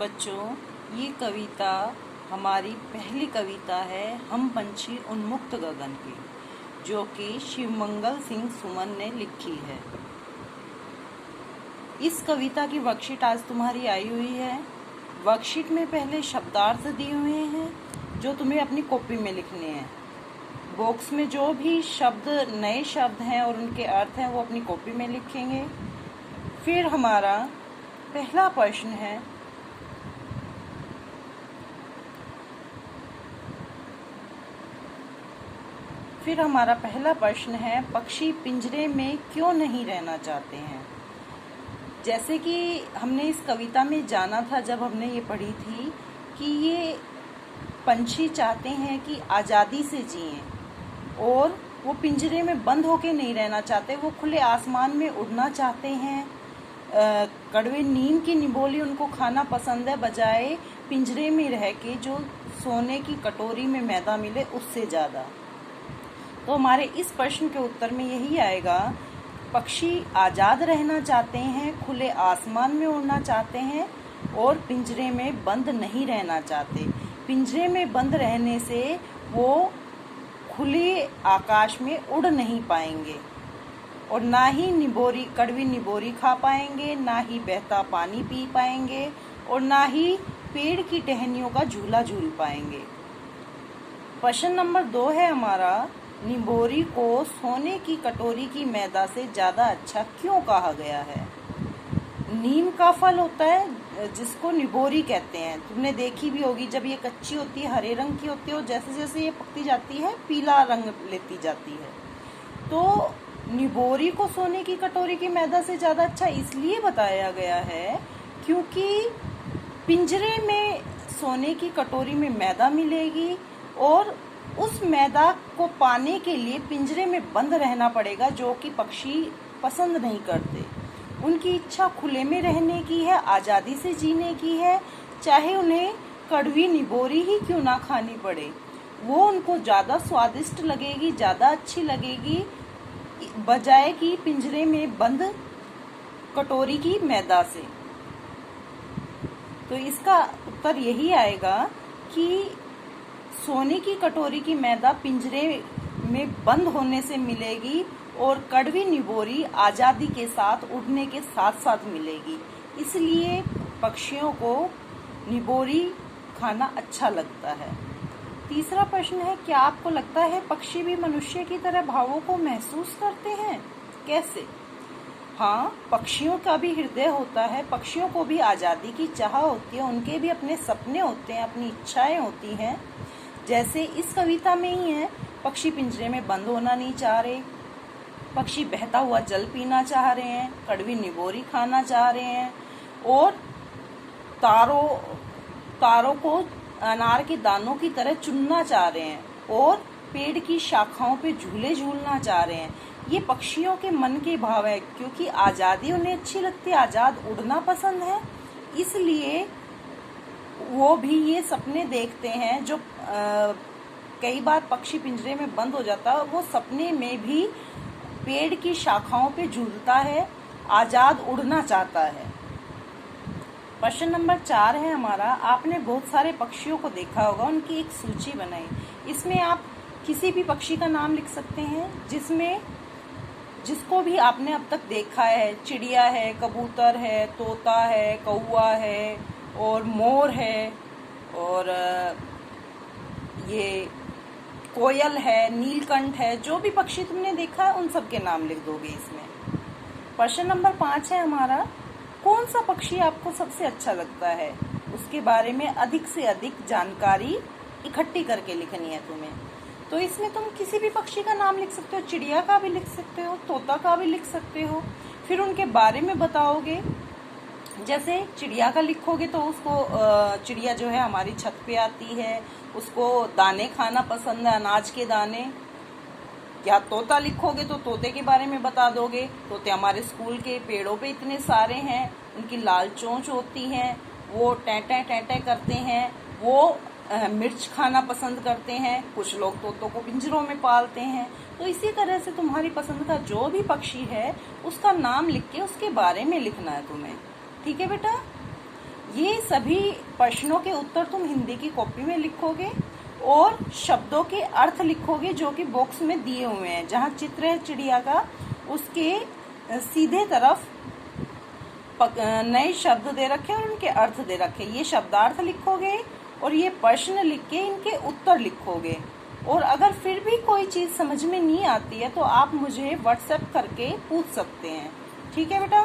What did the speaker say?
बच्चों, ये कविता हमारी पहली कविता है हम पंछी उन्मुक्त गगन की, जो कि शिवमंगल सिंह सुमन ने लिखी है। इस कविता की वर्कशीट आज तुम्हारी आई हुई है। वर्कशीट में पहले शब्दार्थ दिए हुए हैं जो तुम्हें अपनी कॉपी में लिखने हैं। बॉक्स में जो भी शब्द नए शब्द हैं और उनके अर्थ हैं वो अपनी कॉपी में लिखेंगे। फिर हमारा पहला प्रश्न है पक्षी पिंजरे में क्यों नहीं रहना चाहते हैं। जैसे कि हमने इस कविता में जाना था जब हमने ये पढ़ी थी कि ये पंछी चाहते हैं कि आज़ादी से जिएं और वो पिंजरे में बंद होके नहीं रहना चाहते, वो खुले आसमान में उड़ना चाहते हैं। कड़वे नीम की निबोली उनको खाना पसंद है, बजाय पिंजरे में रह के जो सोने की कटोरी में मैदा मिले उससे ज़्यादा। तो हमारे इस प्रश्न के उत्तर में यही आएगा, पक्षी आज़ाद रहना चाहते हैं, खुले आसमान में उड़ना चाहते हैं और पिंजरे में बंद नहीं रहना चाहते। पिंजरे में बंद रहने से वो खुले आकाश में उड़ नहीं पाएंगे और ना ही कड़वी निबोरी खा पाएंगे, ना ही बहता पानी पी पाएंगे और ना ही पेड़ की टहनियों का झूला झूल पाएंगे। प्रश्न नंबर 2 है हमारा, निबोरी को सोने की कटोरी की मैदा से ज़्यादा अच्छा क्यों कहा गया है। नीम का फल होता है जिसको निबोरी कहते हैं, तुमने देखी भी होगी। जब ये कच्ची होती है हरे रंग की होती है और जैसे जैसे ये पकती जाती है पीला रंग लेती जाती है। तो निबोरी को सोने की कटोरी की मैदा से ज़्यादा अच्छा इसलिए बताया गया है क्योंकि पिंजरे में सोने की कटोरी में मैदा मिलेगी और उस मैदा को पाने के लिए पिंजरे में बंद रहना पड़ेगा, जो कि पक्षी पसंद नहीं करते। उनकी इच्छा खुले में रहने की है, आज़ादी से जीने की है, चाहे उन्हें कड़वी निबोरी ही क्यों ना खानी पड़े, वो उनको ज़्यादा स्वादिष्ट लगेगी, ज़्यादा अच्छी लगेगी, बजाय कि पिंजरे में बंद कटोरी की मैदा से। तो इसका उत्तर यही आएगा कि सोने की कटोरी की मैदा पिंजरे में बंद होने से मिलेगी और कड़वी निबोरी आज़ादी के साथ उड़ने के साथ साथ मिलेगी, इसलिए पक्षियों को निबोरी खाना अच्छा लगता है। तीसरा प्रश्न है, क्या आपको लगता है पक्षी भी मनुष्य की तरह भावों को महसूस करते हैं? कैसे? हाँ, पक्षियों का भी हृदय होता है, पक्षियों को भी आज़ादी की चाह होती है, उनके भी अपने सपने होते हैं, अपनी इच्छाएं होती हैं। जैसे इस कविता में ही है, पक्षी पिंजरे में बंद होना नहीं चाह रहे, पक्षी बहता हुआ जल पीना चाह रहे हैं, कड़वी निबोरी खाना चाह रहे हैं और तारों को अनार के दानों की तरह चुनना चाह रहे हैं और पेड़ की शाखाओं पे झूले झूलना चाह रहे हैं। ये पक्षियों के मन के भाव है, क्योंकि आज़ादी उन्हें अच्छी लगती है, आज़ाद उड़ना पसंद है, इसलिए वो भी ये सपने देखते हैं। जो कई बार पक्षी पिंजरे में बंद हो जाता है, वो सपने में भी पेड़ की शाखाओं पे झूलता है, आज़ाद उड़ना चाहता है। प्रश्न नंबर 4 है हमारा, आपने बहुत सारे पक्षियों को देखा होगा, उनकी एक सूची बनाई। इसमें आप किसी भी पक्षी का नाम लिख सकते हैं जिसको भी आपने अब तक देखा है। चिड़िया है, कबूतर है, तोता है, कौवा है और मोर है और ये कोयल है, नीलकंठ है। जो भी पक्षी तुमने देखा है उन सब के नाम लिख दोगे इसमें। प्रश्न नंबर 5 है हमारा, कौन सा पक्षी आपको सबसे अच्छा लगता है, उसके बारे में अधिक से अधिक जानकारी इकट्ठी करके लिखनी है तुम्हें। तो इसमें तुम किसी भी पक्षी का नाम लिख सकते हो, चिड़िया का भी लिख सकते हो, तोता का भी लिख सकते हो, फिर उनके बारे में बताओगे। जैसे चिड़िया का लिखोगे तो उसको चिड़िया जो है हमारी छत पे आती है, उसको दाने खाना पसंद है, अनाज के दाने। या तोता लिखोगे तो तोते के बारे में बता दोगे, तोते हमारे स्कूल के पेड़ों पे इतने सारे हैं, उनकी लाल चोंच होती हैं, वो टैंटे टैंटे करते हैं, वो मिर्च खाना पसंद करते हैं। कुछ लोग तोतों को पिंजरों में पालते हैं। तो इसी तरह से तुम्हारी पसंद का जो भी पक्षी है उसका नाम लिख के उसके बारे में लिखना है तुम्हें। ठीक है बेटा। ये सभी प्रश्नों के उत्तर तुम हिंदी की कॉपी में लिखोगे और शब्दों के अर्थ लिखोगे जो कि बॉक्स में दिए हुए हैं। जहाँ चित्र है चिड़िया का, उसके सीधे तरफ नए शब्द दे रखे और उनके अर्थ दे रखे। ये शब्दार्थ लिखोगे और ये प्रश्न लिख के इनके उत्तर लिखोगे। और अगर फिर भी कोई चीज़ समझ में नहीं आती है तो आप मुझे व्हाट्सएप करके पूछ सकते हैं। ठीक है बेटा।